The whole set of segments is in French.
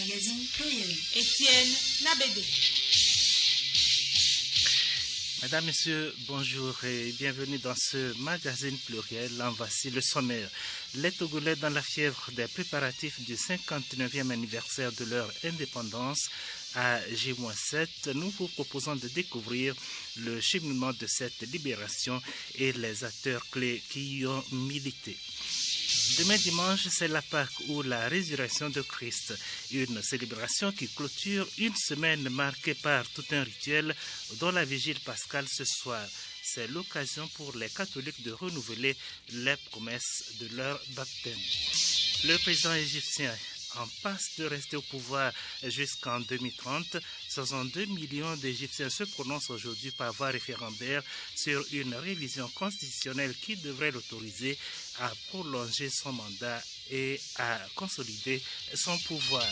magazine pluriel. Étienne Nabédé. Mesdames, Messieurs, bonjour et bienvenue dans ce magazine pluriel. En voici le sommaire. Les Togolais dans la fièvre des préparatifs du 59e anniversaire de leur indépendance à J-7. Nous vous proposons de découvrir le cheminement de cette libération et les acteurs clés qui y ont milité. Demain dimanche, c'est la Pâque ou la résurrection de Christ, une célébration qui clôture une semaine marquée par tout un rituel dont la vigile pascale ce soir. C'est l'occasion pour les catholiques de renouveler les promesses de leur baptême. Le président égyptien en passe de rester au pouvoir jusqu'en 2030. 62 millions d'Égyptiens se prononcent aujourd'hui par voie référendaire sur une révision constitutionnelle qui devrait l'autoriser à prolonger son mandat et à consolider son pouvoir.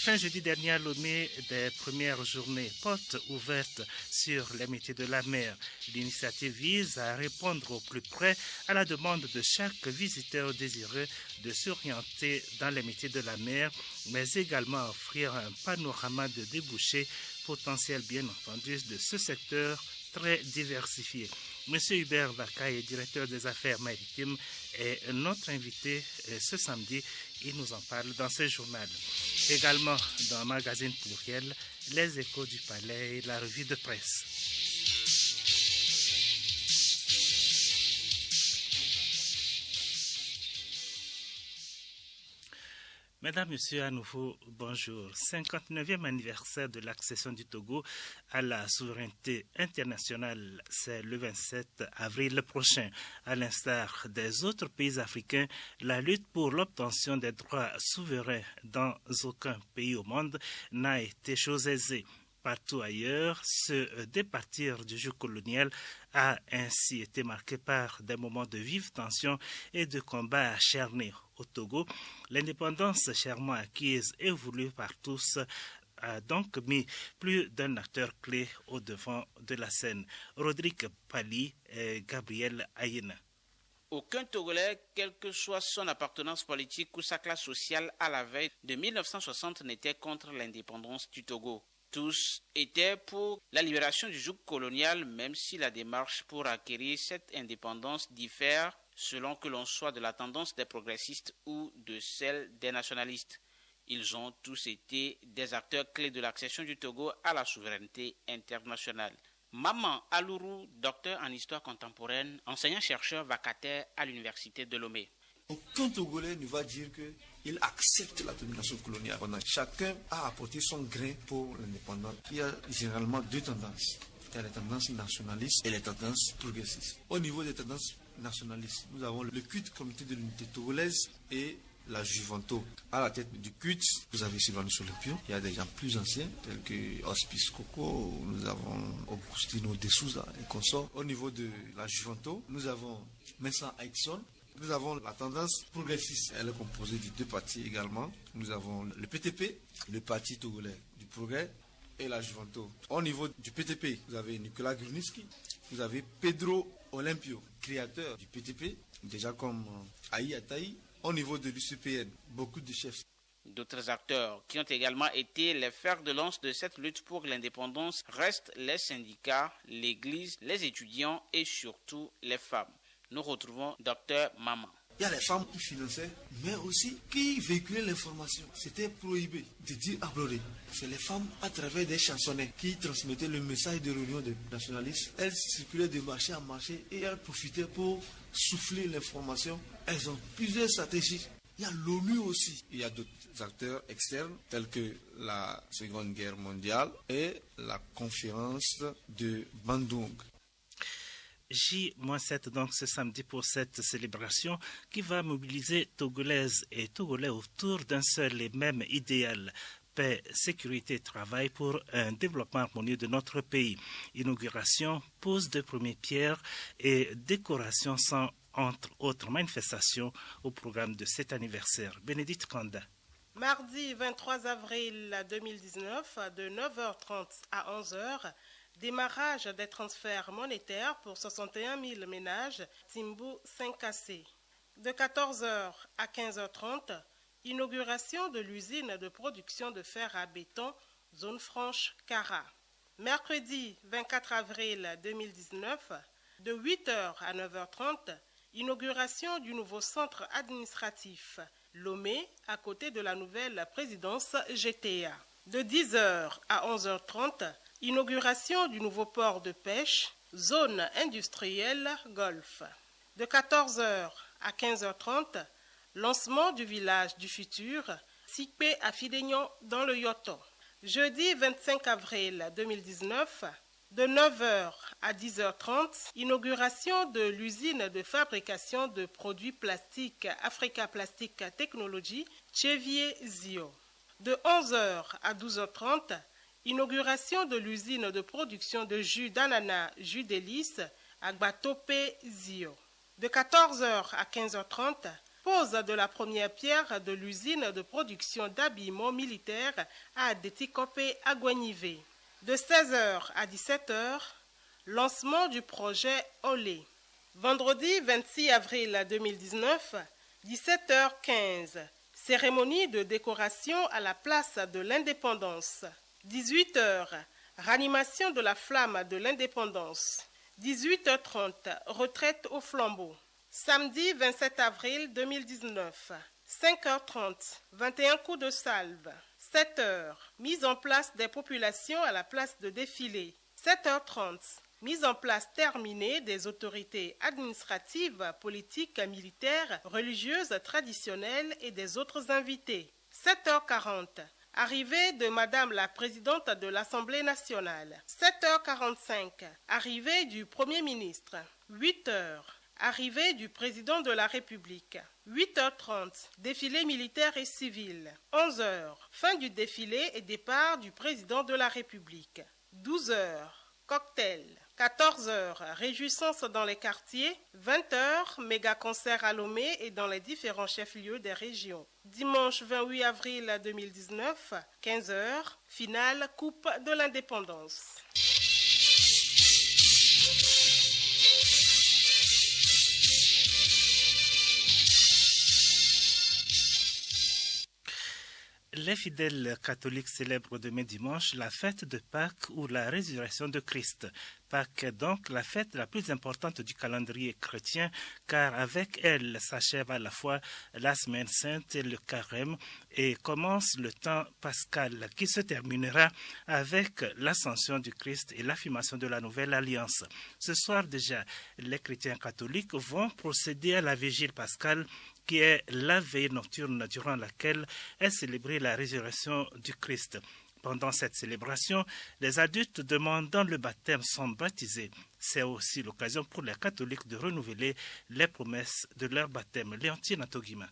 Fin jeudi dernier à Lomé, des premières journées portes ouvertes sur les métiers de la mer. L'initiative vise à répondre au plus près à la demande de chaque visiteur désireux de s'orienter dans les métiers de la mer, mais également offrir un panorama de débouchés potentiels, bien entendu, de ce secteur très diversifié. Monsieur Hubert Bakaye, directeur des affaires maritimes, est notre invité ce samedi. Il nous en parle dans ce journal. Également dans Magazine Pluriel, les échos du palais et la revue de presse. Mesdames, Messieurs, à nouveau, bonjour. 59e anniversaire de l'accession du Togo à la souveraineté internationale, c'est le 27 avril prochain. À l'instar des autres pays africains, la lutte pour l'obtention des droits souverains dans aucun pays au monde n'a été chose aisée. Partout ailleurs, se départir du joug colonial a ainsi été marqué par des moments de vive tension et de combats acharnés. Au Togo, l'indépendance chèrement acquise et voulue par tous a donc mis plus d'un acteur clé au devant de la scène. Rodrigue Pali et Gabriel Ayena. Aucun Togolais, quelle que soit son appartenance politique ou sa classe sociale à la veille de 1960, n'était contre l'indépendance du Togo. Tous étaient pour la libération du joug colonial, même si la démarche pour acquérir cette indépendance diffère selon que l'on soit de la tendance des progressistes ou de celle des nationalistes. Ils ont tous été des acteurs clés de l'accession du Togo à la souveraineté internationale. Maman Alourou, docteur en histoire contemporaine, enseignant-chercheur vacataire à l'université de Lomé. Aucun Togolais ne va dire qu'il accepte la domination coloniale. Chacun a apporté son grain pour l'indépendance. Il y a généralement deux tendances. Il y a les tendances nationalistes et les tendances progressistes. Au niveau des tendances nationalistes, nous avons le CUT, Comité de l'unité togolaise, et la Juventus. À la tête du CUT, vous avez Sylvanus Olympio. Il y a des gens plus anciens, tels que Hospice Coco, nous avons Augustino de Souza et consorts. Au niveau de la Juventus, nous avons Vincent Aitson. Nous avons la tendance progressiste. Elle est composée de deux partis également. Nous avons le PTP, le Parti togolais du progrès, et la Juventus. Au niveau du PTP, vous avez Nicolas Gruniski, vous avez Pedro Olympio, créateur du PTP, déjà comme Aïe Ataï. Au niveau de l'UCPN, beaucoup de chefs. D'autres acteurs qui ont également été les fers de lance de cette lutte pour l'indépendance restent les syndicats, l'Église, les étudiants et surtout les femmes. Nous retrouvons Dr Maman. Il y a les femmes qui finançaient, mais aussi qui véhiculaient l'information. C'était prohibé de dire uploader. C'est les femmes, à travers des chansonnets, qui transmettaient le message de réunion des nationalistes. Elles circulaient de marché en marché et elles profitaient pour souffler l'information. Elles ont plusieurs stratégies. Il y a l'ONU aussi. Il y a d'autres acteurs externes, tels que la Seconde Guerre mondiale et la conférence de Bandung. J-7 donc ce samedi pour cette célébration qui va mobiliser Togolaises et Togolais autour d'un seul et même idéal. Paix, sécurité et travail pour un développement harmonieux de notre pays. Inauguration, pose de premières pierres et décoration sans entre autres manifestations au programme de cet anniversaire. Bénédicte Kanda. Mardi 23 avril 2019, de 9h30 à 11h, démarrage des transferts monétaires pour 61 000 ménages, Timbu 5AC. De 14h à 15h30, inauguration de l'usine de production de fer à béton, zone franche Cara. Mercredi 24 avril 2019, de 8h à 9h30, inauguration du nouveau centre administratif Lomé, à côté de la nouvelle présidence GTA. De 10h à 11h30, inauguration du nouveau port de pêche, zone industrielle Golfe. De 14h à 15h30, lancement du village du futur, situé à Fidegnon dans le Yoto. Jeudi 25 avril 2019, de 9h à 10h30, inauguration de l'usine de fabrication de produits plastiques Africa Plastic Technology, Chevier Zio. De 11h à 12h30, inauguration de l'usine de production de jus d'ananas, jus délice, Agbatope Zio. De 14h à 15h30, pose de la première pierre de l'usine de production d'habillement militaire à Adetikope Agouanivé. De 16h à 17h, lancement du projet Olé. Vendredi 26 avril 2019, 17h15, cérémonie de décoration à la place de l'Indépendance. 18h, ranimation de la flamme de l'Indépendance. 18h30, retraite au flambeau. Samedi 27 avril 2019, 5h30, 21 coups de salve. 7h, mise en place des populations à la place de défilé. 7h30, mise en place terminée des autorités administratives, politiques, militaires, religieuses, traditionnelles et des autres invités. 7h40, arrivée de Madame la Présidente de l'Assemblée nationale. 7h45, arrivée du Premier ministre. 8h, arrivée du Président de la République. 8h30, défilé militaire et civil. 11h, fin du défilé et départ du Président de la République. 12h, cocktail. 14h, réjouissance dans les quartiers. 20h, méga concert à Lomé et dans les différents chefs-lieux des régions. Dimanche 28 avril 2019, 15h, finale Coupe de l'Indépendance. Les fidèles catholiques célèbrent demain dimanche la fête de Pâques ou la résurrection de Christ. Pâques est donc la fête la plus importante du calendrier chrétien, car avec elle s'achève à la fois la semaine sainte et le carême, et commence le temps pascal qui se terminera avec l'ascension du Christ et l'affirmation de la nouvelle alliance. Ce soir déjà, les chrétiens catholiques vont procéder à la vigile pascale, qui est la veille nocturne durant laquelle est célébrée la résurrection du Christ. Pendant cette célébration, les adultes demandant le baptême sont baptisés. C'est aussi l'occasion pour les catholiques de renouveler les promesses de leur baptême. Léontine Atogima.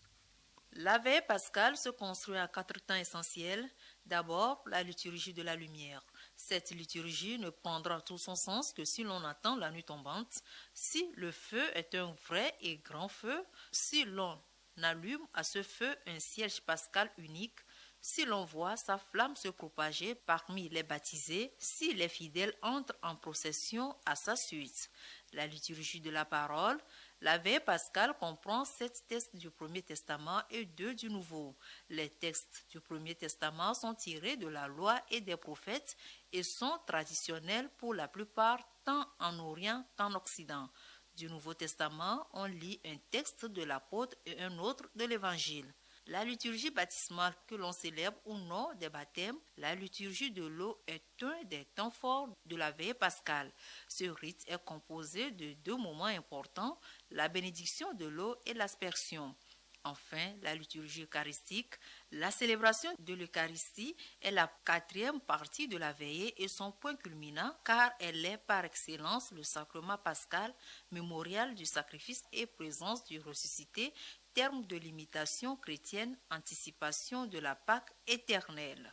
La veille pascale se construit à 4 temps essentiels. D'abord, la liturgie de la lumière. Cette liturgie ne prendra tout son sens que si l'on attend la nuit tombante, si le feu est un vrai et grand feu, si l'on allume à ce feu un cierge pascal unique, si l'on voit sa flamme se propager parmi les baptisés, si les fidèles entrent en procession à sa suite. La liturgie de la parole. La veille pascale comprend 7 textes du Premier Testament et 2 du Nouveau. Les textes du Premier Testament sont tirés de la loi et des prophètes et sont traditionnels pour la plupart tant en Orient qu'en Occident. Du Nouveau Testament, on lit un texte de l'apôtre et un autre de l'Évangile. La liturgie baptismale que l'on célèbre au nom des baptêmes, la liturgie de l'eau est un des temps forts de la veille pascale. Ce rite est composé de 2 moments importants, la bénédiction de l'eau et l'aspersion. Enfin, la liturgie eucharistique, la célébration de l'Eucharistie est la 4e partie de la veillée et son point culminant car elle est par excellence le sacrement pascal, mémorial du sacrifice et présence du ressuscité, terme de l'imitation chrétienne, anticipation de la Pâque éternelle.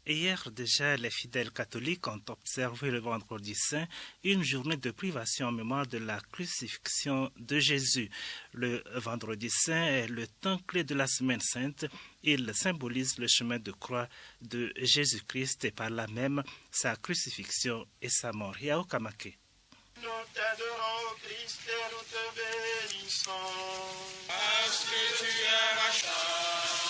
Hier déjà, les fidèles catholiques ont observé le vendredi saint une journée de privation en mémoire de la crucifixion de Jésus. Le vendredi saint est le temps clé de la semaine sainte. Il symbolise le chemin de croix de Jésus-Christ et par là même sa crucifixion et sa mort. Yao Kamake. Nous t'adorons, Christ, et nous te bénissons. Parce que tu es rachat.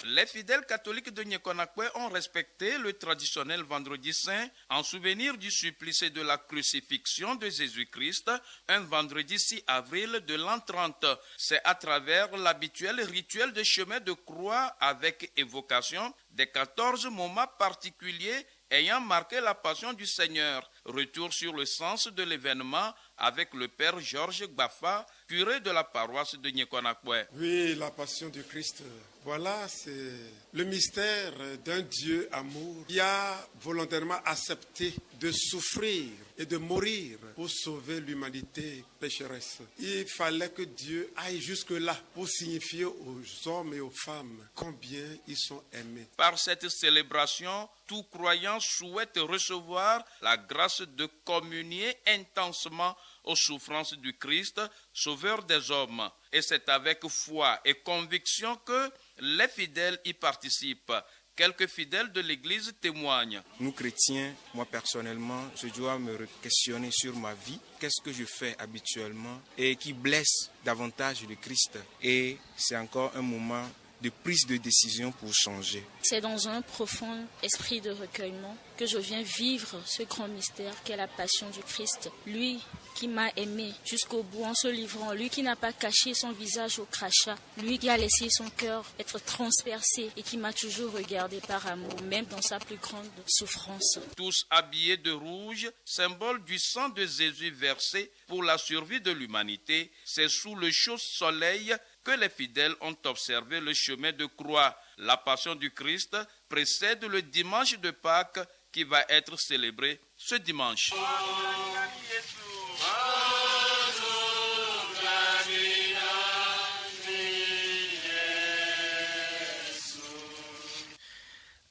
Les fidèles catholiques de Nyekonakwe ont respecté le traditionnel vendredi saint en souvenir du supplice de la crucifixion de Jésus-Christ un vendredi 6 avril de l'an 30. C'est à travers l'habituel rituel de chemin de croix avec évocation des 14 moments particuliers ayant marqué la passion du Seigneur. Retour sur le sens de l'événement avec le Père Georges Gbafa, curé de la paroisse de Nyekonakwe. Oui, la passion du Christ. Voilà, c'est le mystère d'un Dieu amour qui a volontairement accepté de souffrir et de mourir pour sauver l'humanité pécheresse. Il fallait que Dieu aille jusque-là pour signifier aux hommes et aux femmes combien ils sont aimés. Par cette célébration, tout croyant souhaite recevoir la grâce de communier intensement aux souffrances du Christ, sauveur des hommes. Et c'est avec foi et conviction que les fidèles y participent. Quelques fidèles de l'Église témoignent. Nous chrétiens, moi personnellement, je dois me questionner sur ma vie. Qu'est-ce que je fais habituellement et qui blesse davantage le Christ. Et c'est encore un moment de prise de décision pour changer. C'est dans un profond esprit de recueillement que je viens vivre ce grand mystère qu'est la passion du Christ. Lui qui m'a aimé jusqu'au bout en se livrant, lui qui n'a pas caché son visage au crachat, lui qui a laissé son cœur être transpercé et qui m'a toujours regardé par amour, même dans sa plus grande souffrance. Tous habillés de rouge, symbole du sang de Jésus versé pour la survie de l'humanité, c'est sous le chaud soleil que les fidèles ont observé le chemin de croix. La passion du Christ précède le dimanche de Pâques qui va être célébré ce dimanche.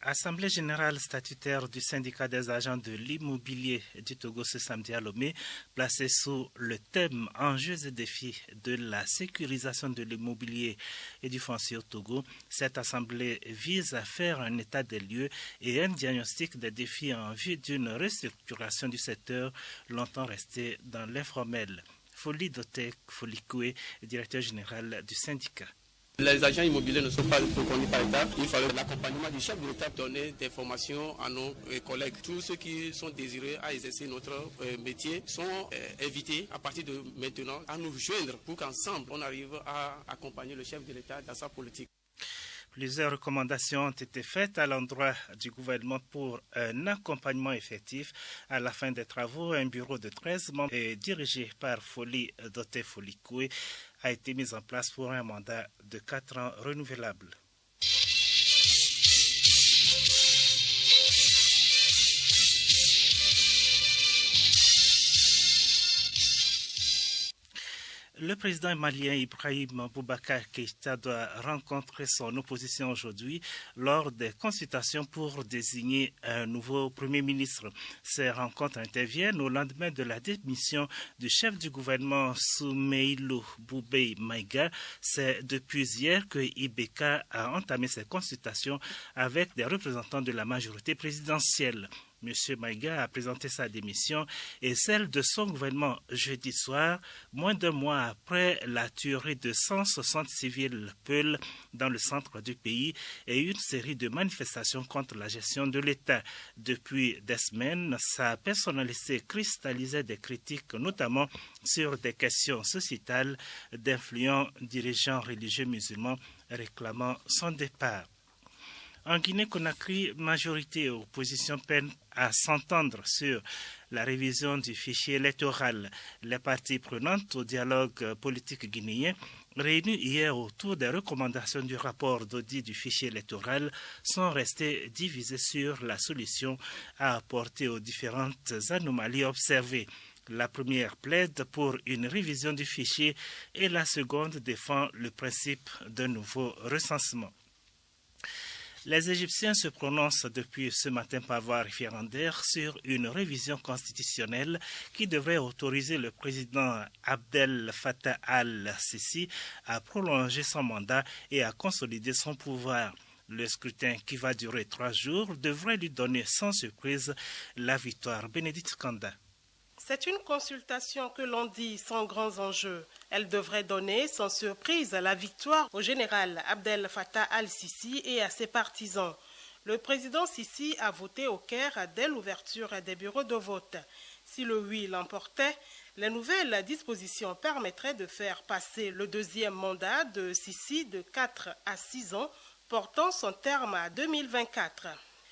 Assemblée générale statutaire du syndicat des agents de l'immobilier du Togo ce samedi à Lomé, placée sous le thème Enjeux et défis de la sécurisation de l'immobilier et du foncier au Togo. Cette assemblée vise à faire un état des lieux et un diagnostic des défis en vue d'une restructuration du secteur longtemps resté dans l'informel. Folie Dotek Folikoué, directeur général du syndicat. Les agents immobiliers ne sont pas reconnus par l'État. Il fallait l'accompagnement du chef de l'État donner des formations à nos collègues. Tous ceux qui sont désireux à exercer notre métier sont invités à partir de maintenant à nous joindre pour qu'ensemble on arrive à accompagner le chef de l'État dans sa politique. Plusieurs recommandations ont été faites à l'endroit du gouvernement pour un accompagnement effectif. À la fin des travaux, un bureau de 13 membres dirigé par Folie Doté Folikoué a été mis en place pour un mandat de 4 ans renouvelable. Le président malien Ibrahim Boubacar Keïta doit rencontrer son opposition aujourd'hui lors des consultations pour désigner un nouveau Premier ministre. Ces rencontres interviennent au lendemain de la démission du chef du gouvernement Soumeïlou Boubei Maïga. C'est depuis hier que Ibeka a entamé ses consultations avec des représentants de la majorité présidentielle. M. Maïga a présenté sa démission et celle de son gouvernement jeudi soir, moins d'un mois après la tuerie de 160 civils Peul dans le centre du pays et une série de manifestations contre la gestion de l'État. Depuis des semaines, sa personnalité cristallisait des critiques, notamment sur des questions sociétales d'influents dirigeants religieux musulmans réclamant son départ. En Guinée-Conakry, majorité et opposition peinent à s'entendre sur la révision du fichier électoral. Les parties prenantes au dialogue politique guinéen, réunies hier autour des recommandations du rapport d'audit du fichier électoral, sont restées divisées sur la solution à apporter aux différentes anomalies observées. La première plaide pour une révision du fichier et la seconde défend le principe d'un nouveau recensement. Les Égyptiens se prononcent depuis ce matin par voie référendaire sur une révision constitutionnelle qui devrait autoriser le président Abdel Fattah al-Sisi à prolonger son mandat et à consolider son pouvoir. Le scrutin, qui va durer 3 jours, devrait lui donner sans surprise la victoire. Bénédicte Kanda. C'est une consultation que l'on dit sans grands enjeux. Elle devrait donner sans surprise la victoire au général Abdel Fattah al-Sisi et à ses partisans. Le président Sisi a voté au Caire dès l'ouverture des bureaux de vote. Si le oui l'emportait, les nouvelles dispositions permettraient de faire passer le deuxième mandat de Sisi de 4 à 6 ans, portant son terme à 2024.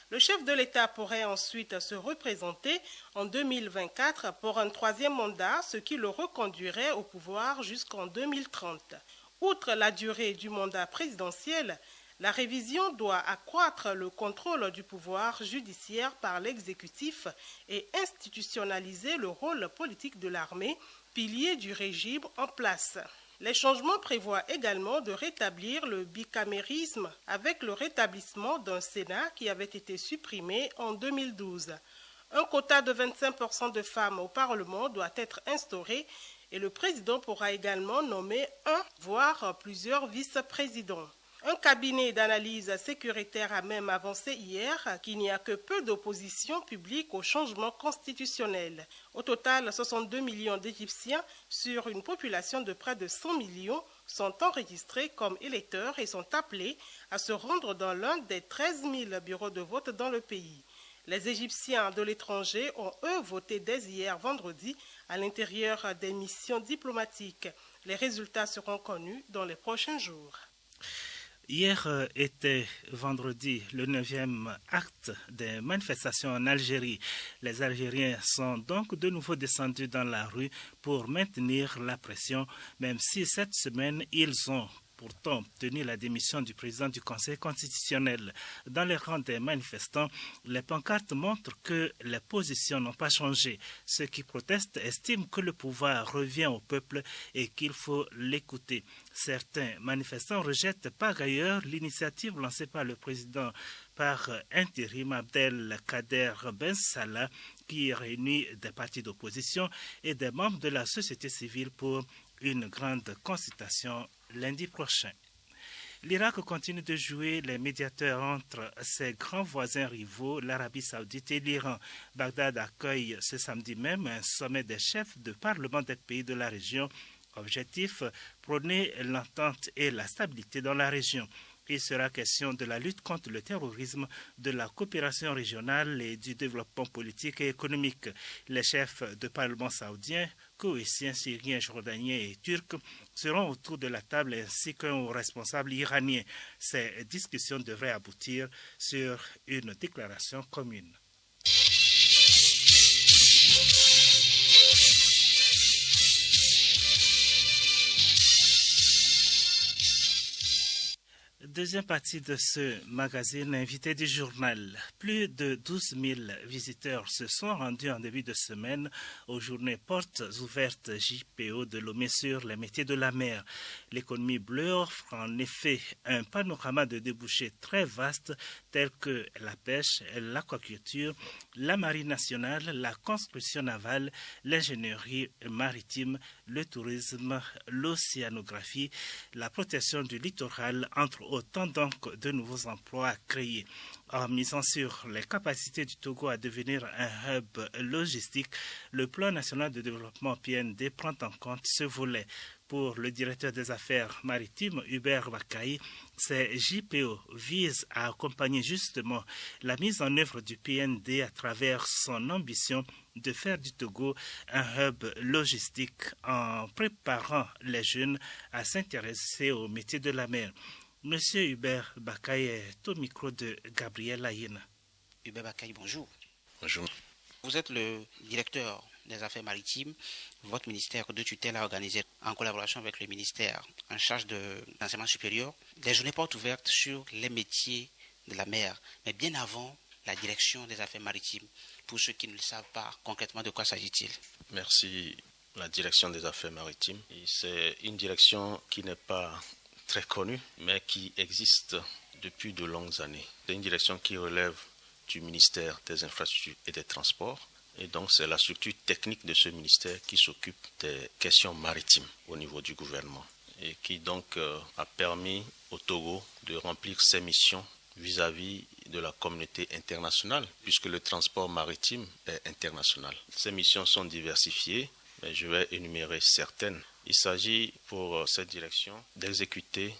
Le chef de l'État pourrait ensuite se représenter en 2024 pour un troisième mandat, ce qui le reconduirait au pouvoir jusqu'en 2030. Outre la durée du mandat présidentiel, la révision doit accroître le contrôle du pouvoir judiciaire par l'exécutif et institutionnaliser le rôle politique de l'armée, pilier du régime en place. Les changements prévoient également de rétablir le bicamérisme avec le rétablissement d'un Sénat qui avait été supprimé en 2012. Un quota de 25% de femmes au Parlement doit être instauré et le président pourra également nommer un, voire plusieurs vice-présidents. Un cabinet d'analyse sécuritaire a même avancé hier qu'il n'y a que peu d'opposition publique au changement constitutionnel. Au total, 62 millions d'Égyptiens sur une population de près de 100 millions sont enregistrés comme électeurs et sont appelés à se rendre dans l'un des 13 000 bureaux de vote dans le pays. Les Égyptiens de l'étranger ont, eux, voté dès hier vendredi à l'intérieur des missions diplomatiques. Les résultats seront connus dans les prochains jours. Hier était vendredi le 9e acte des manifestations en Algérie. Les Algériens sont donc de nouveau descendus dans la rue pour maintenir la pression, même si cette semaine ils ont pourtant obtenu la démission du président du Conseil constitutionnel. Dans les rangs des manifestants, les pancartes montrent que les positions n'ont pas changé. Ceux qui protestent estiment que le pouvoir revient au peuple et qu'il faut l'écouter. Certains manifestants rejettent par ailleurs l'initiative lancée par le président par intérim Abdelkader Ben Salah, qui réunit des partis d'opposition et des membres de la société civile pour une grande consultation lundi prochain. L'Irak continue de jouer les médiateurs entre ses grands voisins rivaux, l'Arabie saoudite et l'Iran. Bagdad accueille ce samedi même un sommet des chefs de parlement des pays de la région. Objectif, prôner l'entente et la stabilité dans la région. Il sera question de la lutte contre le terrorisme, de la coopération régionale et du développement politique et économique. Les chefs de parlement saoudiens, koweïtiens, syriens, jordaniens et turcs seront autour de la table ainsi qu'un responsable iranien. Ces discussions devraient aboutir sur une déclaration commune. Deuxième partie de ce magazine invité du journal. Plus de 12 000 visiteurs se sont rendus en début de semaine aux journées portes ouvertes JPO de Lomé sur les métiers de la mer. L'économie bleue offre en effet un panorama de débouchés très vaste tels que la pêche, l'aquaculture, la marine nationale, la construction navale, l'ingénierie maritime, le tourisme, l'océanographie, la protection du littoral, entre autant donc de nouveaux emplois créés. En misant sur les capacités du Togo à devenir un hub logistique, le plan national de développement PND prend en compte ce volet. Pour le directeur des affaires maritimes, Hubert Bakaï, ces JPO visent à accompagner justement la mise en œuvre du PND à travers son ambition de faire du Togo un hub logistique en préparant les jeunes à s'intéresser au métier de la mer. Monsieur Hubert Bakaï est au micro de Gabriel Ayena. Hubert Bakaï, bonjour. Bonjour. Vous êtes le directeur des affaires maritimes. Votre ministère de tutelle a organisé, en collaboration avec le ministère en charge de l'enseignement supérieur, des journées portes ouvertes sur les métiers de la mer, mais bien avant la direction des affaires maritimes. Pour ceux qui ne le savent pas, concrètement, de quoi s'agit-il? Merci. La direction des affaires maritimes, c'est une direction qui n'est pas très connue, mais qui existe depuis de longues années. C'est une direction qui relève du ministère des Infrastructures et des Transports. Et donc, c'est la structure technique de ce ministère qui s'occupe des questions maritimes au niveau du gouvernement et qui donc a permis au Togo de remplir ses missions vis-à-vis de la communauté internationale, puisque le transport maritime est international. Ces missions sont diversifiées, mais je vais énumérer certaines. Il s'agit pour cette direction d'exécuter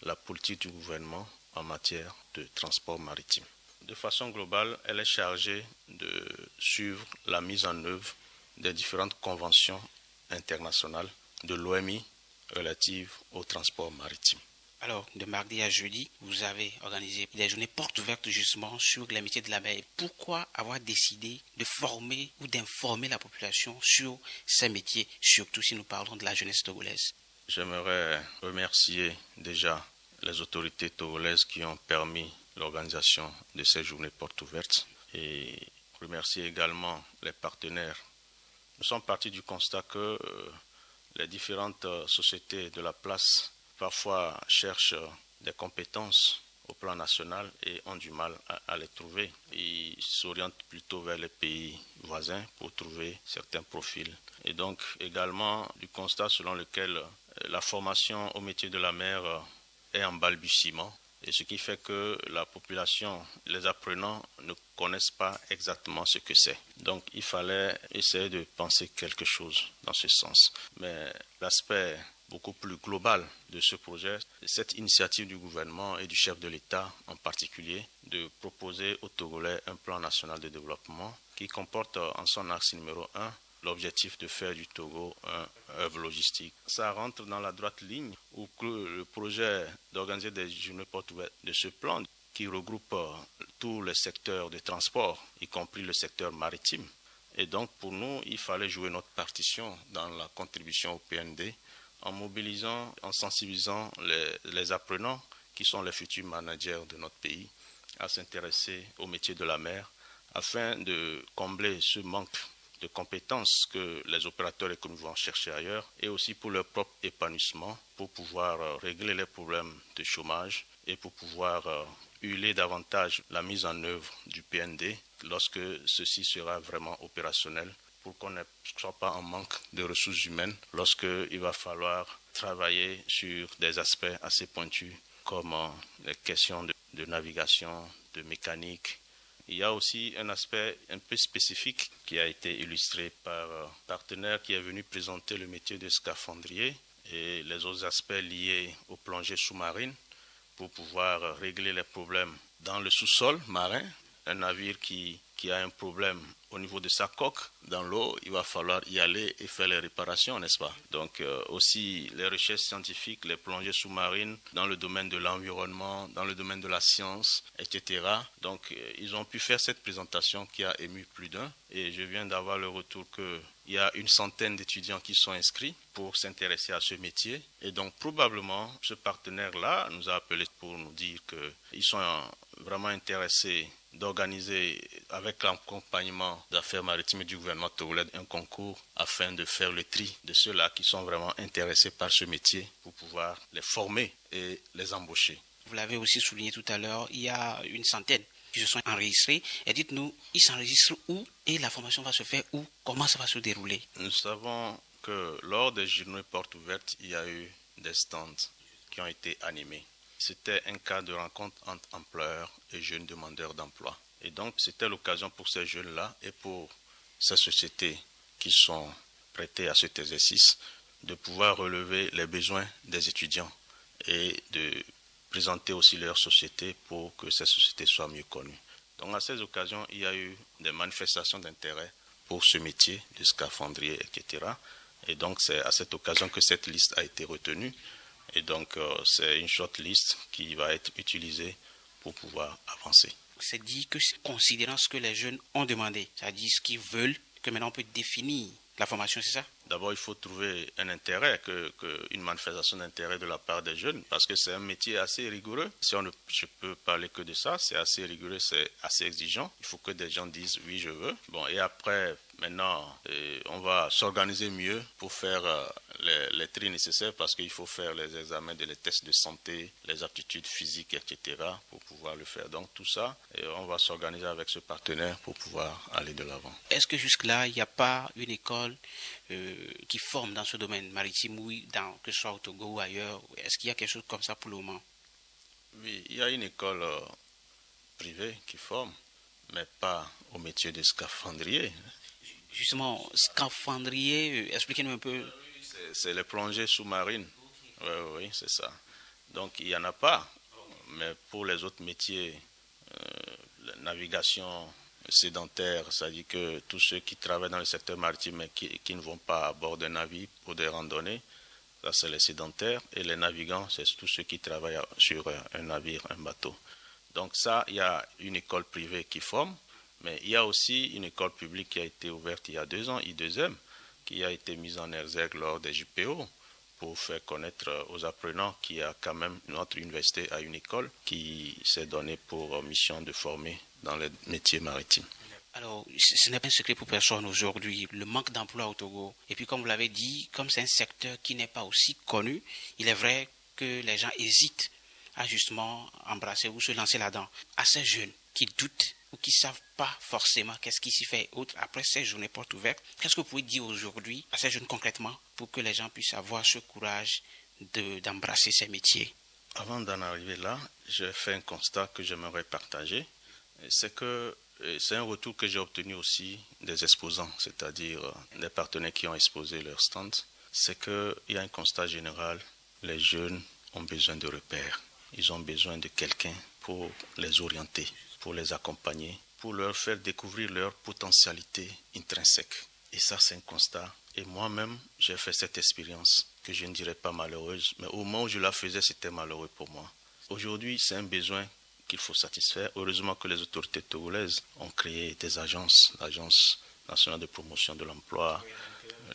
la politique du gouvernement en matière de transport maritime. De façon globale, elle est chargée de suivre la mise en œuvre des différentes conventions internationales de l'OMI relatives au transport maritime. Alors, de mardi à jeudi, vous avez organisé des journées portes ouvertes justement sur les métiers de la mer. Pourquoi avoir décidé de former ou d'informer la population sur ces métiers, surtout si nous parlons de la jeunesse togolaise? J'aimerais remercier déjà les autorités togolaises qui ont permis l'organisation de ces journées portes ouvertes et remercier également les partenaires. Nous sommes partis du constat que les différentes sociétés de la place parfois cherchent des compétences au plan national et ont du mal à les trouver. Ils s'orientent plutôt vers les pays voisins pour trouver certains profils. Et donc également du constat selon lequel la formation au métier de la mer est en balbutiement. Et ce qui fait que la population, les apprenants ne connaissent pas exactement ce que c'est. Donc il fallait essayer de penser quelque chose dans ce sens. Mais l'aspect beaucoup plus global de ce projet, cette initiative du gouvernement et du chef de l'État en particulier, de proposer aux Togolais un plan national de développement qui comporte en son axe numéro 1 l'objectif de faire du Togo un hub logistique. Ça rentre dans la droite ligne où le projet d'organiser des journées portes ouvertes de ce plan qui regroupe tous les secteurs de transport, y compris le secteur maritime. Et donc pour nous, il fallait jouer notre partition dans la contribution au PND en mobilisant, en sensibilisant les apprenants qui sont les futurs managers de notre pays à s'intéresser au métier de la mer afin de combler ce manque de compétences que les opérateurs économiques vont chercher ailleurs et aussi pour leur propre épanouissement, pour pouvoir régler les problèmes de chômage et pour pouvoir huiler davantage la mise en œuvre du PND lorsque ceci sera vraiment opérationnel pour qu'on ne soit pas en manque de ressources humaines lorsqu'il va falloir travailler sur des aspects assez pointus comme les questions de navigation, de mécanique. Il y a aussi un aspect un peu spécifique qui a été illustré par un partenaire qui est venu présenter le métier de scaphandrier et les autres aspects liés aux plongées sous-marines pour pouvoir régler les problèmes dans le sous-sol marin. Un navire qui a un problème au niveau de sa coque dans l'eau, il va falloir y aller et faire les réparations, n'est-ce pas? Donc aussi les recherches scientifiques, les plongées sous-marines dans le domaine de l'environnement, dans le domaine de la science, etc. Donc ils ont pu faire cette présentation qui a ému plus d'un et je viens d'avoir le retour qu'il y a une centaine d'étudiants qui sont inscrits pour s'intéresser à ce métier. Et donc probablement ce partenaire-là nous a appelés pour nous dire qu'ils sont vraiment intéressés d'organiser avec l'accompagnement d'affaires maritimes et du gouvernement togolais un concours afin de faire le tri de ceux-là qui sont vraiment intéressés par ce métier pour pouvoir les former et les embaucher. Vous l'avez aussi souligné tout à l'heure, il y a une centaine qui se sont enregistrés. Et dites-nous, ils s'enregistrent où et la formation va se faire où? Comment ça va se dérouler? Nous savons que lors des journées portes ouvertes, il y a eu des stands qui ont été animés. C'était un cas de rencontre entre employeurs et jeunes demandeurs d'emploi. Et donc, c'était l'occasion pour ces jeunes-là et pour ces sociétés qui sont prêtées à cet exercice de pouvoir relever les besoins des étudiants et de présenter aussi leur société pour que ces sociétés soient mieux connues. Donc, à ces occasions, il y a eu des manifestations d'intérêt pour ce métier de scaphandrier, etc. Et donc, c'est à cette occasion que cette liste a été retenue. Et donc, c'est une shortlist qui va être utilisée pour pouvoir avancer. C'est dit que, considérant ce que les jeunes ont demandé, c'est-à-dire ce qu'ils veulent, que maintenant on peut définir la formation, c'est ça? D'abord, il faut trouver un intérêt, une manifestation d'intérêt de la part des jeunes, parce que c'est un métier assez rigoureux. Si je peux parler que de ça, c'est assez rigoureux, c'est assez exigeant. Il faut que des gens disent oui, je veux. Bon, et après, maintenant, on va s'organiser mieux pour faire les tris nécessaires, parce qu'il faut faire les examens, les tests de santé, les aptitudes physiques, etc., pour pouvoir le faire. Donc tout ça, et on va s'organiser avec ce partenaire pour pouvoir aller de l'avant. Est-ce que jusque-là, il n'y a pas une école qui forme dans ce domaine maritime, que ce soit au Togo ou ailleurs? Est-ce qu'il y a quelque chose comme ça pour le moment? Oui, il y a une école privés qui forment, mais pas au métier de scaphandrier. Justement, scaphandrier, expliquez-nous un peu. C'est les plongées sous-marines. Oui, c'est ça. Donc, il n'y en a pas. Mais pour les autres métiers, la navigation sédentaire, c'est-à-dire que tous ceux qui travaillent dans le secteur maritime et qui ne vont pas à bord d'un navire pour des randonnées, ça c'est les sédentaires. Et les navigants, c'est tous ceux qui travaillent sur un navire, un bateau. Donc ça, il y a une école privée qui forme, mais il y a aussi une école publique qui a été ouverte il y a 2 ans, I2M, qui a été mise en exergue lors des JPO pour faire connaître aux apprenants qu'il y a quand même notre université a une école qui s'est donnée pour mission de former dans les métiers maritimes. Alors, ce n'est pas un secret pour personne aujourd'hui, le manque d'emploi au Togo. Et puis, comme vous l'avez dit, comme c'est un secteur qui n'est pas aussi connu, il est vrai que les gens hésitent à justement embrasser ou se lancer là-dedans. À ces jeunes qui doutent ou qui ne savent pas forcément qu'est-ce qui s'y fait autre après ces journées portes ouvertes, qu'est-ce que vous pouvez dire aujourd'hui à ces jeunes concrètement pour que les gens puissent avoir ce courage d'embrasser ces métiers? Avant d'en arriver là, j'ai fait un constat que j'aimerais partager. C'est que c'est un retour que j'ai obtenu aussi des exposants, c'est-à-dire des partenaires qui ont exposé leur stand. C'est qu'il y a un constat général, les jeunes ont besoin de repères. Ils ont besoin de quelqu'un pour les orienter, pour les accompagner, pour leur faire découvrir leur potentialité intrinsèque. Et ça, c'est un constat. Et moi-même, j'ai fait cette expérience que je ne dirais pas malheureuse, mais au moment où je la faisais, c'était malheureux pour moi. Aujourd'hui, c'est un besoin qu'il faut satisfaire. Heureusement que les autorités togolaises ont créé des agences, l'Agence nationale de promotion de l'emploi,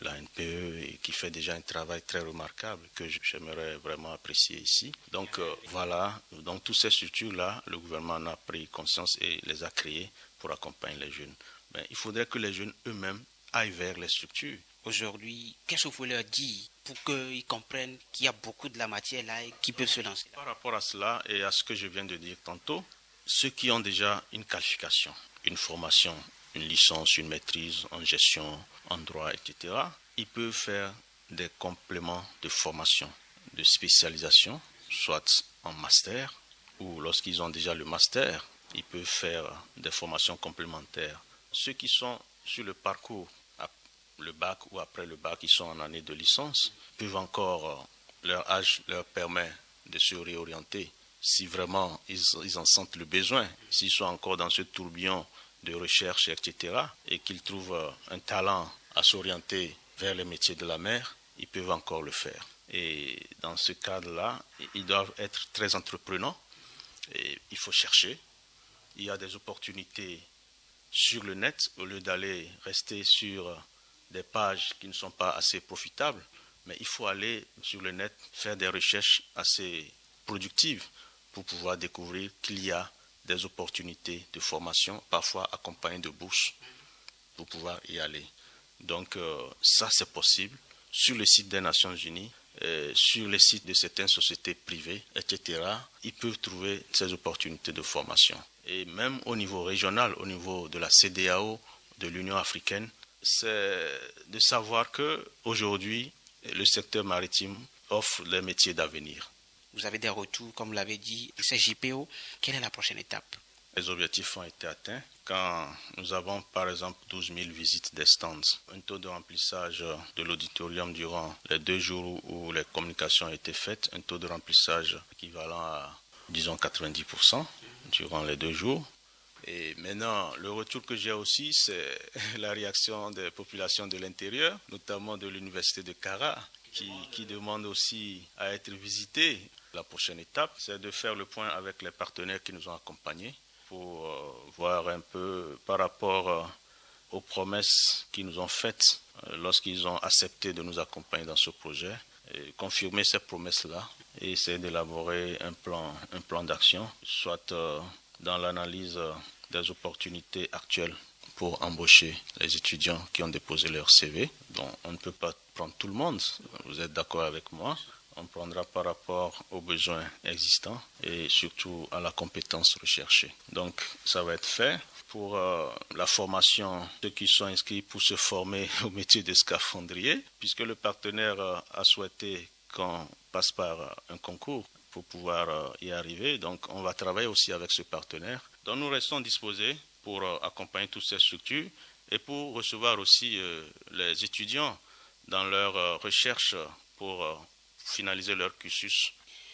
la NPE, et qui fait déjà un travail très remarquable que j'aimerais vraiment apprécier ici. Donc voilà, donc toutes ces structures-là, le gouvernement en a pris conscience et les a créées pour accompagner les jeunes. Mais il faudrait que les jeunes eux-mêmes aillent vers les structures. Aujourd'hui, qu'est-ce que vous voulez leur dire pour qu'ils comprennent qu'il y a beaucoup de la matière là et qu'ils peuvent se lancer là? Par rapport à cela et à ce que je viens de dire tantôt, ceux qui ont déjà une qualification, une formation, une licence, une maîtrise en gestion, en droit, etc., ils peuvent faire des compléments de formation, de spécialisation, soit en master, ou lorsqu'ils ont déjà le master, ils peuvent faire des formations complémentaires. Ceux qui sont sur le parcours, le bac ou après le bac, ils sont en année de licence, peuvent encore, leur âge leur permet de se réorienter si vraiment ils en sentent le besoin, s'ils sont encore dans ce tourbillon de recherche, etc., et qu'ils trouvent un talent à s'orienter vers les métiers de la mer, ils peuvent encore le faire. Et dans ce cadre-là, ils doivent être très entreprenants. Et il faut chercher. Il y a des opportunités sur le net, au lieu d'aller rester sur des pages qui ne sont pas assez profitables, mais il faut aller sur le net faire des recherches assez productives pour pouvoir découvrir qu'il y a des opportunités de formation, parfois accompagnées de bourses, pour pouvoir y aller. Donc ça, c'est possible sur le site des Nations Unies, sur les sites de certaines sociétés privées, etc. Ils peuvent trouver ces opportunités de formation. Et même au niveau régional, au niveau de la CEDEAO, de l'Union africaine, c'est de savoir qu'aujourd'hui, le secteur maritime offre les métiers d'avenir. Vous avez des retours, comme vous l'avez dit, ces JPO. Quelle est la prochaine étape? Les objectifs ont été atteints. Quand nous avons par exemple 12 000 visites des stands, un taux de remplissage de l'auditorium durant les 2 jours où les communications ont été faites, un taux de remplissage équivalent à, disons, 90% durant les 2 jours. Et maintenant, le retour que j'ai aussi, c'est la réaction des populations de l'intérieur, notamment de l'université de Kara, qui demande aussi à être visitée. La prochaine étape, c'est de faire le point avec les partenaires qui nous ont accompagnés pour voir un peu par rapport aux promesses qu'ils nous ont faites lorsqu'ils ont accepté de nous accompagner dans ce projet, et confirmer ces promesses-là et essayer d'élaborer un plan d'action, soit dans l'analyse des opportunités actuelles pour embaucher les étudiants qui ont déposé leur CV. Donc, on ne peut pas prendre tout le monde, vous êtes d'accord avec moi. On prendra par rapport aux besoins existants et surtout à la compétence recherchée. Donc, ça va être fait. Pour la formation, ceux qui sont inscrits pour se former au métier de scaphandrier, puisque le partenaire a souhaité qu'on passe par un concours pour pouvoir y arriver. Donc, on va travailler aussi avec ce partenaire. Donc nous restons disposés pour accompagner toutes ces structures et pour recevoir aussi les étudiants dans leur recherche pour finaliser leur cursus.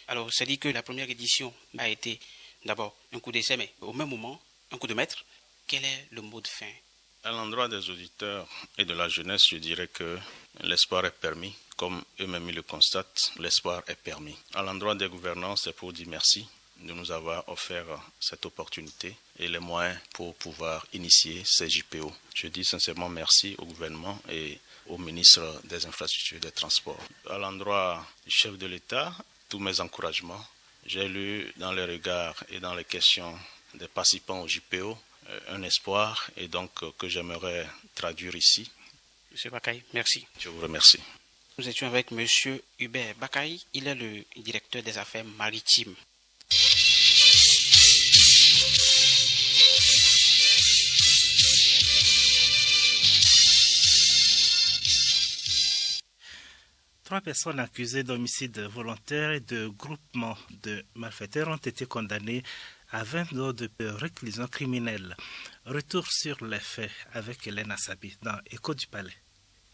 Alors, ça dit que la première édition a été d'abord un coup d'essai, mais au même moment, un coup de maître. Quel est le mot de fin? À l'endroit des auditeurs et de la jeunesse, je dirais que l'espoir est permis. Comme eux-mêmes le constatent, l'espoir est permis. À l'endroit des gouvernants, c'est pour dire merci de nous avoir offert cette opportunité et les moyens pour pouvoir initier ces JPO. Je dis sincèrement merci au gouvernement et au ministre des Infrastructures et des Transports. À l'endroit du chef de l'État, tous mes encouragements. J'ai lu dans les regards et dans les questions des participants au JPO un espoir et donc que j'aimerais traduire ici. Monsieur Bakaï, merci. Je vous remercie. Nous étions avec Monsieur Hubert Bakaï, il est le directeur des affaires maritimes. Trois personnes accusées d'homicide volontaire et de groupement de malfaiteurs ont été condamnées à 20 ans de réclusion criminelle. Retour sur les faits avec Hélène Assabi dans Écho du Palais.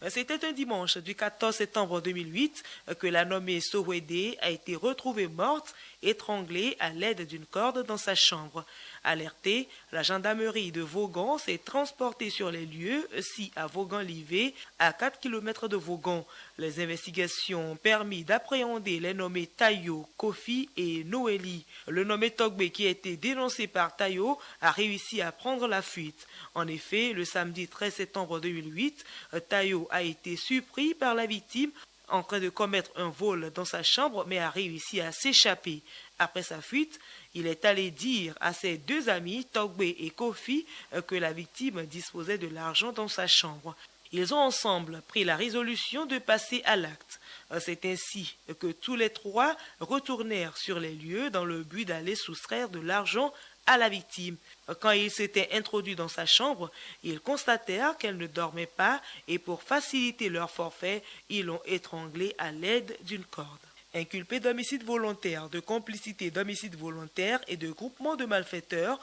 C'était un dimanche du 14 septembre 2008 que la nommée Sowede a été retrouvée morte, étranglée à l'aide d'une corde dans sa chambre. Alertée, la gendarmerie de Vaughan s'est transportée sur les lieux, à Vaughan-Livet, à 4 km de Vaughan. Les investigations ont permis d'appréhender les nommés Tayo, Kofi et Noélie. Le nommé Togbe, qui a été dénoncé par Tayo, a réussi à prendre la fuite. En effet, le samedi 13 septembre 2008, Tayo a été surpris par la victime en train de commettre un vol dans sa chambre, mais a réussi à s'échapper. Après sa fuite, il est allé dire à ses deux amis, Togbe et Kofi, que la victime disposait de l'argent dans sa chambre. Ils ont ensemble pris la résolution de passer à l'acte. C'est ainsi que tous les trois retournèrent sur les lieux dans le but d'aller soustraire de l'argent à la victime. Quand ils s'étaient introduits dans sa chambre, ils constatèrent qu'elle ne dormait pas et pour faciliter leur forfait, ils l'ont étranglée à l'aide d'une corde. Inculpés d'homicide volontaire, de complicité d'homicide volontaire et de groupement de malfaiteurs,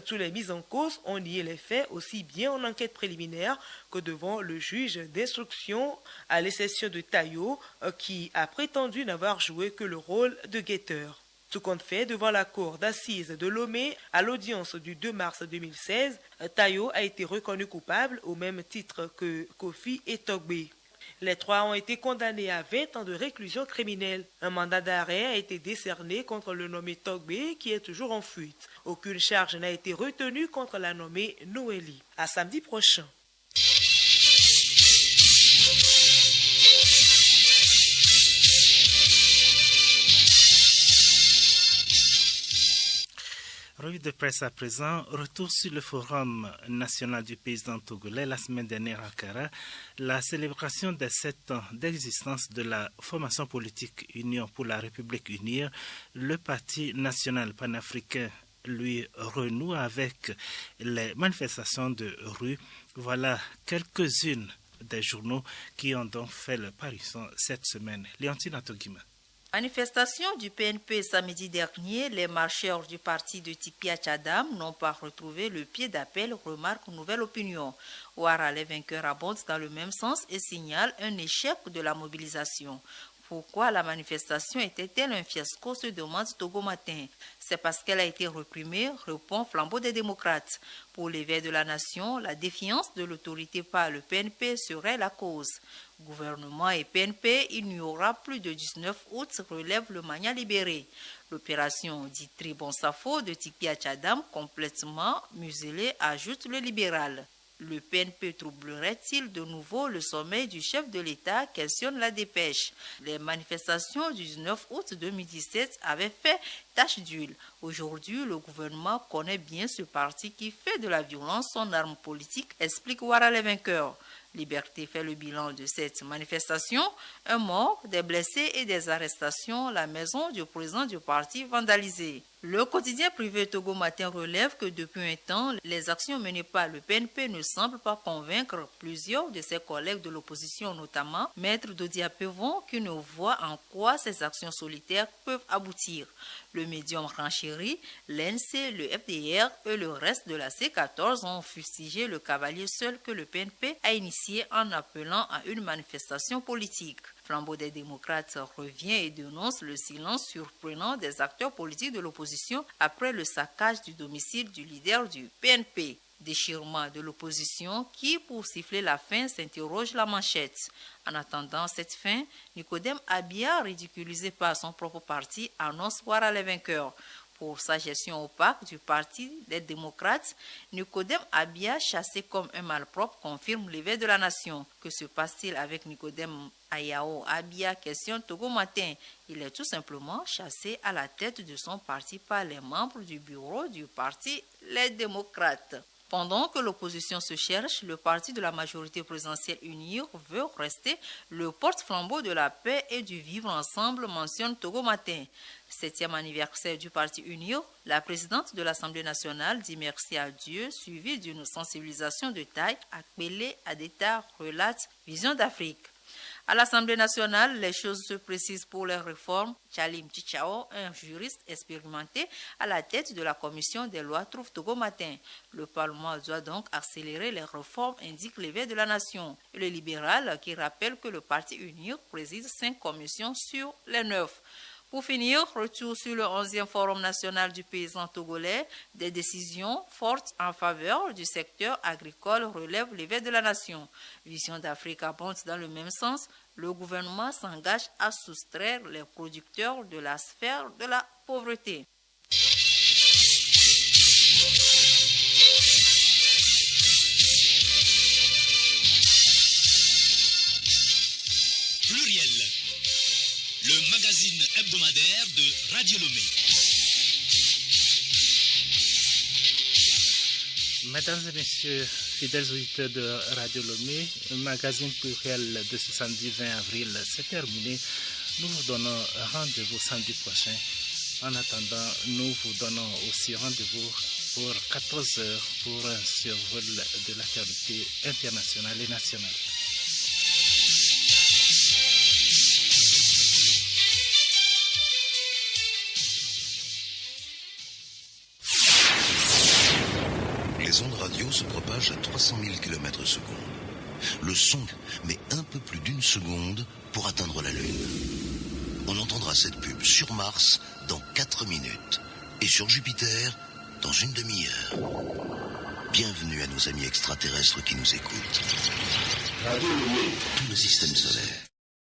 tous les mis en cause ont nié les faits aussi bien en enquête préliminaire que devant le juge d'instruction, à l'exception de Tayo, qui a prétendu n'avoir joué que le rôle de guetteur. Tout compte fait, devant la cour d'assises de Lomé, à l'audience du 2 mars 2016, Tayo a été reconnu coupable au même titre que Kofi et Togbe. Les trois ont été condamnés à 20 ans de réclusion criminelle. Un mandat d'arrêt a été décerné contre le nommé Togbe qui est toujours en fuite. Aucune charge n'a été retenue contre la nommée Noélie. À samedi prochain. Revue de presse à présent, retour sur le Forum national du paysan togolais la semaine dernière à Accra, la célébration des 7 ans d'existence de la formation politique Union pour la République unie, le Parti national panafricain lui renoue avec les manifestations de rue. Voilà quelques-unes des journaux qui ont donc fait leur parution cette semaine. Léontine Atogima. Manifestation du PNP samedi dernier, les marcheurs du parti de Tikpia Tchadam n'ont pas retrouvé le pied d'appel, remarque Nouvelle Opinion. Ouara, les vainqueurs abondent dans le même sens et signalent un échec de la mobilisation. Pourquoi la manifestation était-elle un fiasco, se demande Togo Matin. C'est parce qu'elle a été reprimée, répond Flambeau des démocrates. Pour l'éveil de la nation, la défiance de l'autorité par le PNP serait la cause. Gouvernement et PNP, il n'y aura plus de 19 août, relève le Mania libéré. L'opération dite Tribon Safo de Tikpia Tchadam, complètement muselée, ajoute le libéral. Le PNP troublerait-il de nouveau le sommeil du chef de l'État, questionne la dépêche. Les manifestations du 19 août 2017 avaient fait tache d'huile. Aujourd'hui, le gouvernement connaît bien ce parti qui fait de la violence son arme politique, explique Ouara les vainqueurs. Liberté fait le bilan de cette manifestation. Un mort, des blessés et des arrestations. La maison du président du parti vandalisée. Le quotidien privé Togo Matin relève que depuis un temps, les actions menées par le PNP ne semblent pas convaincre plusieurs de ses collègues de l'opposition, notamment Maître Dodia Pevon, qui ne voit en quoi ces actions solitaires peuvent aboutir. Le médium renchéri, l'NC, le FDR et le reste de la C14 ont fustigé le cavalier seul que le PNP a initié en appelant à une manifestation politique. Flambeau des démocrates revient et dénonce le silence surprenant des acteurs politiques de l'opposition après le saccage du domicile du leader du PNP. Déchirement de l'opposition qui, pour siffler la fin, s'interroge la manchette. En attendant cette fin, Nicodème Abia, ridiculisé par son propre parti, annonce voir les vainqueurs. Pour sa gestion opaque du parti des démocrates, Nicodème Abia, chassé comme un malpropre, confirme l'éveil de la nation. Que se passe-t-il avec Nicodème Ayao Abia, questionne Togo Matin. Il est tout simplement chassé à la tête de son parti par les membres du bureau du parti Les Démocrates. Pendant que l'opposition se cherche, le parti de la majorité présidentielle UNIR veut rester le porte-flambeau de la paix et du vivre ensemble, mentionne Togo Matin. 7e anniversaire du parti UNIR, la présidente de l'Assemblée nationale dit merci à Dieu, suivie d'une sensibilisation de taille appelée à d'État, relate Vision d'Afrique. À l'Assemblée nationale, les choses se précisent pour les réformes. Chalim Chichao, un juriste expérimenté à la tête de la commission des lois, trouve Togo Matin. Le Parlement doit donc accélérer les réformes, indique l'éveil de la nation. Et le libéral qui rappelle que le parti UNIR préside 5 commissions sur les 9. Pour finir, retour sur le 11e Forum national du paysan togolais. Des décisions fortes en faveur du secteur agricole relèvent l'éveil de la nation. Vision d'Afrique abonde dans le même sens. Le gouvernement s'engage à soustraire les producteurs de la sphère de la pauvreté. Pluriel, le magazine hebdomadaire de Radio Lomé. Mesdames et messieurs, fidèles auditeurs de Radio Lomé, le magazine pluriel de ce samedi 20 avril, c'est terminé. Nous vous donnons rendez-vous samedi prochain. En attendant, nous vous donnons aussi rendez-vous pour 14 heures pour un survol de l'actualité internationale et nationale. Les ondes radio se propagent à 300 000 km/s. Le son met un peu plus d'une seconde pour atteindre la Lune. On entendra cette pub sur Mars dans 4 minutes et sur Jupiter dans une demi-heure. Bienvenue à nos amis extraterrestres qui nous écoutent. Radio Lomé, tout le système solaire.